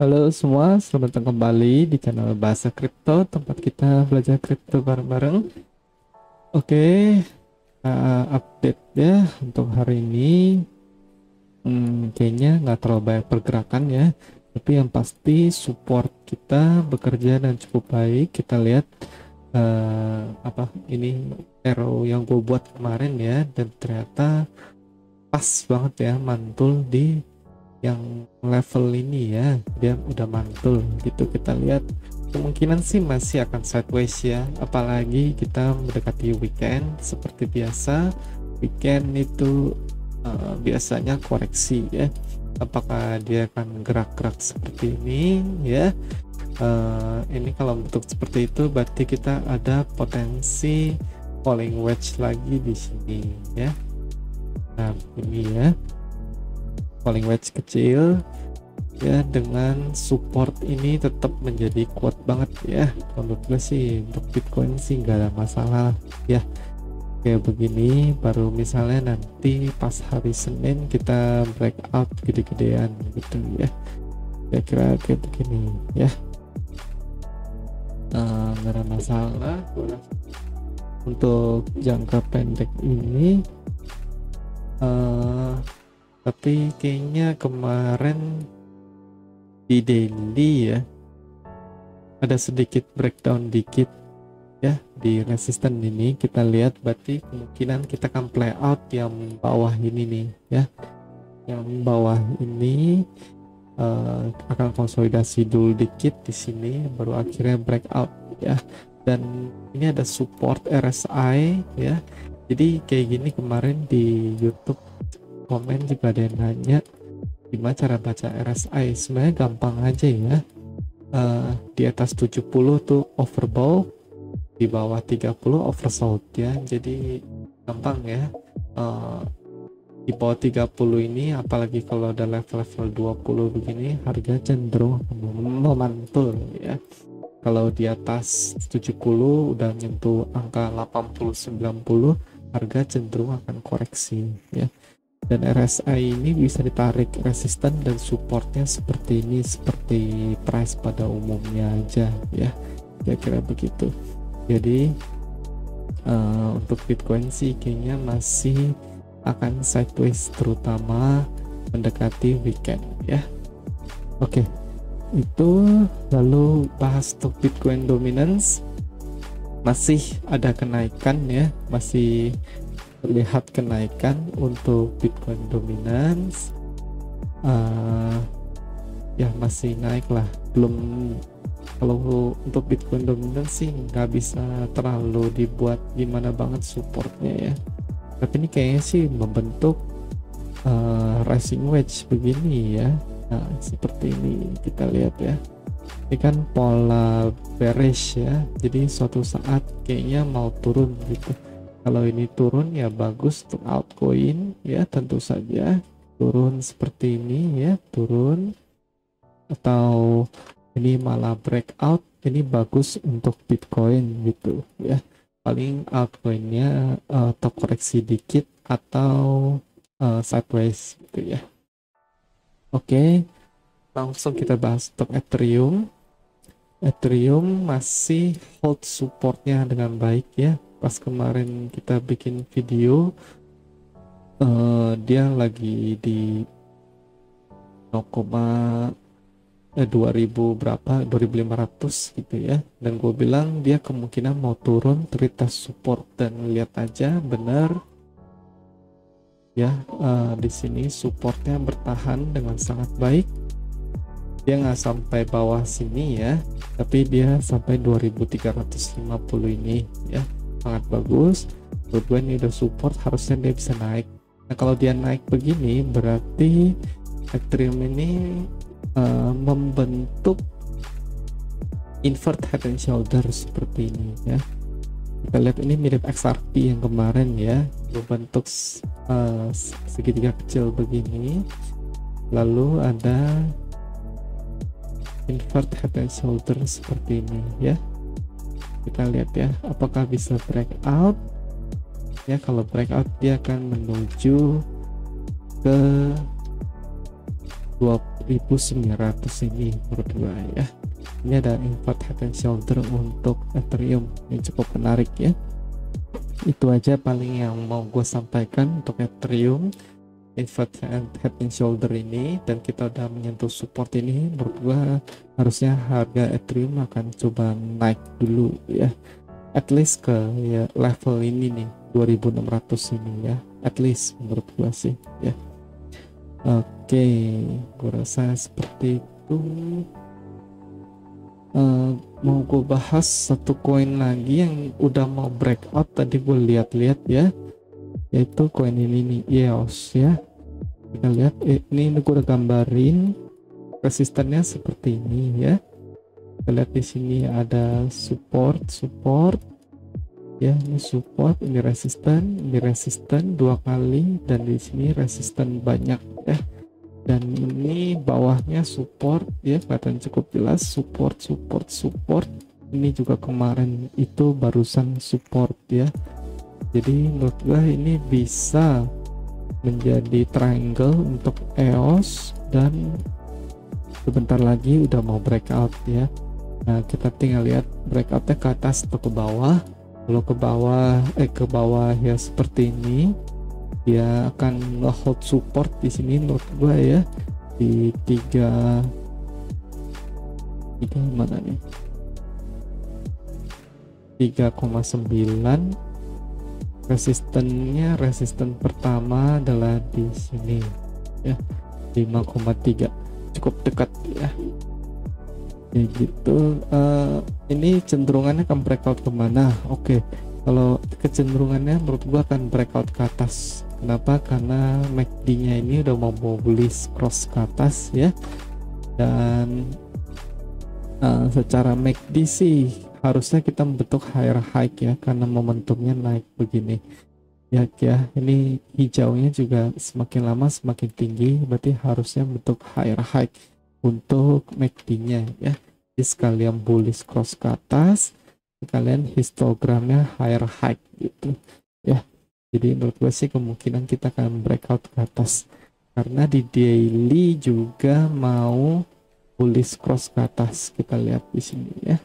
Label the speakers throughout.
Speaker 1: Halo semua, selamat datang kembali di channel Bahasa Kripto, tempat kita belajar kripto bareng-bareng. Oke, update ya untuk hari ini. Kayaknya nggak terlalu banyak pergerakan ya, tapi yang pasti support kita bekerja dan cukup baik. Kita lihat apa ini arrow yang gue buat kemarin ya, dan ternyata pas banget ya mantul di yang level ini ya, dia udah mantul gitu. Kita lihat kemungkinan sih masih akan sideways ya, apalagi kita mendekati weekend. Seperti biasa weekend itu biasanya koreksi ya, apakah dia akan gerak-gerak seperti ini ya. Ini kalau bentuk seperti itu berarti kita ada potensi falling wedge lagi di sini ya. Nah ini ya, falling wedge kecil ya, dengan support ini tetap menjadi kuat banget ya. Menurut gue sih untuk Bitcoin sih nggak ada masalah ya. Kayak begini baru misalnya nanti pas hari Senin kita breakout gede-gedean gitu ya, kira-kira kayak begini ya. Nggak ada masalah untuk jangka pendek ini. Tapi kayaknya kemarin di daily ya ada sedikit breakdown dikit ya di resisten ini. Kita lihat berarti kemungkinan kita akan play out yang bawah ini nih ya. Yang bawah ini akan konsolidasi dulu dikit di sini baru akhirnya breakout ya. Dan ini ada support RSI ya. Jadi kayak gini kemarin di YouTube komen juga ada yang nanya gimana cara baca RSI. Sebenarnya gampang aja ya. Di atas 70 tuh overbought, di bawah 30 oversold ya. Jadi gampang ya. Di bawah 30 ini apalagi kalau ada level-level 20 begini, harga cenderung memantul ya. Kalau di atas 70 udah nyentuh angka 80-90, harga cenderung akan koreksi ya. Dan RSI ini bisa ditarik resisten dan supportnya seperti ini, seperti price pada umumnya aja ya, kira-kira begitu. Jadi untuk Bitcoin sih kayaknya masih akan sideways, terutama mendekati weekend ya. Oke, itu lalu bahas untuk Bitcoin dominance. Masih ada kenaikan ya, masih terlihat kenaikan untuk Bitcoin dominance. Ya masih naik lah, belum. Kalau untuk Bitcoin dominance sih nggak bisa terlalu dibuat gimana banget supportnya ya, tapi ini kayaknya sih membentuk rising wedge begini ya. Nah seperti ini kita lihat ya, ini kan pola bearish ya, jadi suatu saat kayaknya mau turun gitu. Kalau ini turun ya bagus untuk altcoin ya, tentu saja turun seperti ini ya, turun. Atau ini malah breakout, ini bagus untuk Bitcoin gitu ya. Paling altcoinnya top koreksi dikit atau sideways gitu ya. Oke, langsung kita bahas untuk Ethereum. Ethereum masih hold supportnya dengan baik ya. Pas kemarin kita bikin video, dia lagi di 2000 berapa, 2500 gitu ya. Dan gue bilang dia kemungkinan mau turun teritas support, dan lihat aja bener ya. Di sini supportnya bertahan dengan sangat baik. Dia nggak sampai bawah sini ya, tapi dia sampai 2350 ini ya, sangat bagus. Menurut gue ini udah support, harusnya dia bisa naik. Nah kalau dia naik begini berarti Ethereum ini membentuk invert head and shoulder seperti ini ya. Kita lihat ini mirip XRP yang kemarin ya, berbentuk segitiga kecil begini, lalu ada invert head and shoulder seperti ini ya. Kita lihat ya apakah bisa breakout ya. Kalau breakout dia akan menuju ke 20.900 ini menurut gua ya. Ini ada invert head and shoulder untuk Ethereum, ini cukup menarik ya. Itu aja paling yang mau gue sampaikan untuk Ethereum invert head and shoulder ini, dan kita udah menyentuh support ini. Menurut gua harusnya harga Ethereum akan coba naik dulu ya, at least ke ya, level ini nih 2600 ini ya, at least menurut gua sih ya. Oke, gua rasa seperti itu. Mau gue bahas satu koin lagi yang udah mau breakout tadi gue lihat-lihat ya, yaitu koin ini nih, EOS ya. Kita lihat ini gue udah gambarin resistannya seperti ini ya. Kita lihat di sini ada support ya, ini support, ini resisten 2 kali, dan di sini resisten banyak ya. Dan ini bawahnya support ya, kelihatan cukup jelas, support. Ini juga kemarin itu barusan support ya. Jadi menurut gua ini bisa menjadi triangle untuk EOS, dan sebentar lagi udah mau breakout ya. Nah, kita tinggal lihat breakoutnya ke atas atau ke bawah. Kalau ke bawah ya seperti ini, dia akan hold support di sini menurut gua ya, di 3 mana nih, 3,9. resisten pertama adalah di sini ya, 5,3, cukup dekat ya. Kayak gitu. Ini cenderungannya akan breakout kemana? Oke, kalau kecenderungannya menurut gua akan breakout ke atas. Kenapa? Karena MACD nya ini udah mau bullish cross ke atas ya, dan secara MACD sih harusnya kita membentuk higher high ya, karena momentumnya naik begini ya. Ini hijaunya juga semakin lama semakin tinggi, berarti harusnya bentuk higher high untuk MACD nya ya. Jadi sekalian bullish cross ke atas, sekalian histogramnya higher high gitu ya. Jadi menurut gue sih kemungkinan kita akan breakout ke atas, karena di daily juga mau bullish cross ke atas. Kita lihat di sini ya,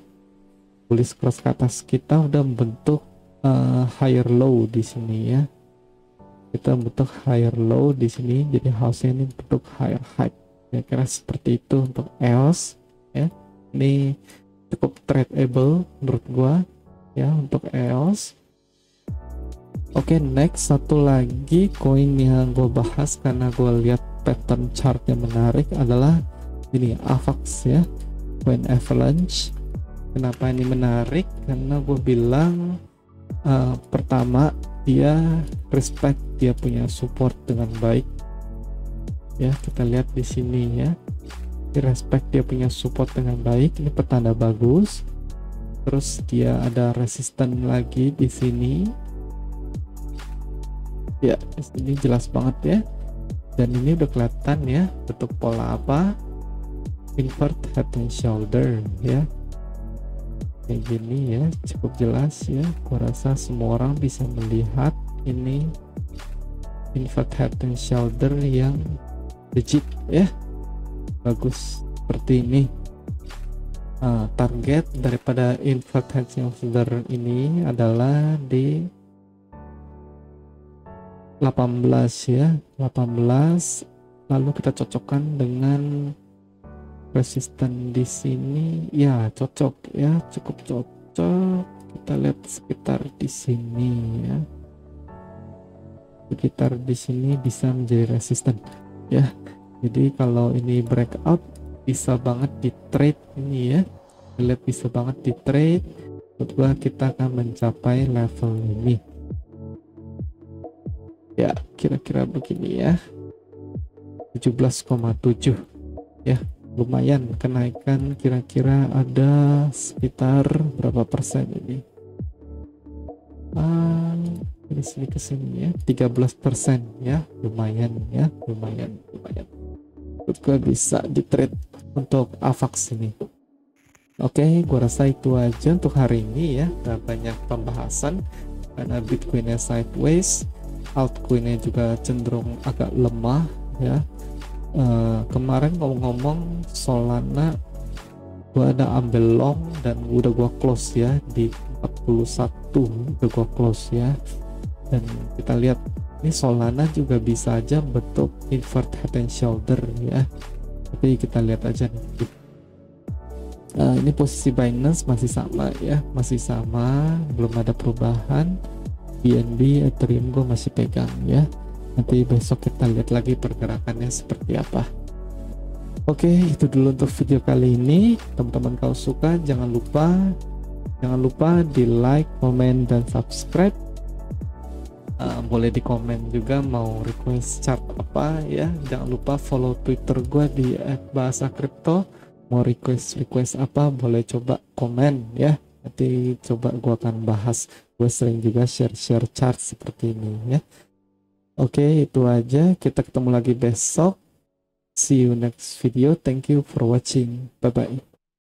Speaker 1: bullish cross ke atas, kita udah membentuk higher low di sini ya. Kita bentuk higher low di sini, jadi harusnya ini bentuk higher high. Kira-kira seperti itu untuk EOS ya. Ini cukup tradable menurut gua ya untuk EOS. Oke, next satu lagi koin yang gue bahas karena gue lihat pattern chartnya menarik adalah ini AVAX ya, koin Avalanche. Kenapa ini menarik? Karena gue bilang pertama dia respect, dia punya support dengan baik ya. Kita lihat di sini ya, di respect, dia punya support dengan baik, ini pertanda bagus. Terus dia ada resisten lagi di sini ya, di sini jelas banget ya, dan ini udah kelihatan ya bentuk pola apa, invert head and shoulder ya, kayak gini ya, cukup jelas ya. Gua rasa semua orang bisa melihat ini invert head and shoulder yang legit ya, bagus seperti ini. Target daripada invert head and shoulder ini adalah di 18 ya, 18. Lalu kita cocokkan dengan resisten di sini ya, cocok ya, cukup cocok. Kita lihat sekitar di sini ya, sekitar di sini bisa menjadi resisten ya. Jadi kalau ini breakout bisa banget di trade ini ya, lihat bisa banget di trade. Menurut kita akan mencapai level ini ya, kira-kira begini ya, 17,7 ya, lumayan kenaikan. Kira-kira ada sekitar berapa persen ini? Dari sini ke sini ya, 13% ya, lumayan ya, lumayan. Menurut gue bisa di trade untuk AVAX ini. Oke, gua rasa itu aja untuk hari ini ya. Gak banyak pembahasan karena Bitcoinnya sideways, altcoinnya juga cenderung agak lemah ya. Kemarin ngomong-ngomong Solana gua ada ambil long dan udah gua close ya di 41, udah gua close ya. Dan kita lihat ini Solana juga bisa aja bentuk invert head and shoulder ya, tapi kita lihat aja nih. Ini posisi Binance masih sama ya, masih sama, belum ada perubahan. BNB Ethereum gue masih pegang ya, nanti besok kita lihat lagi pergerakannya seperti apa. Oke, itu dulu untuk video kali ini. Teman-teman kalau suka jangan lupa di like, komen, dan subscribe. Boleh di komen juga mau request chart apa ya. Jangan lupa follow Twitter gue di @bahasakripto. Mau request apa boleh coba komen ya. Nanti coba gue akan bahas. Gue sering juga share chart seperti ini ya. Oke, itu aja. Kita ketemu lagi besok. See you next video. Thank you for watching. Bye bye.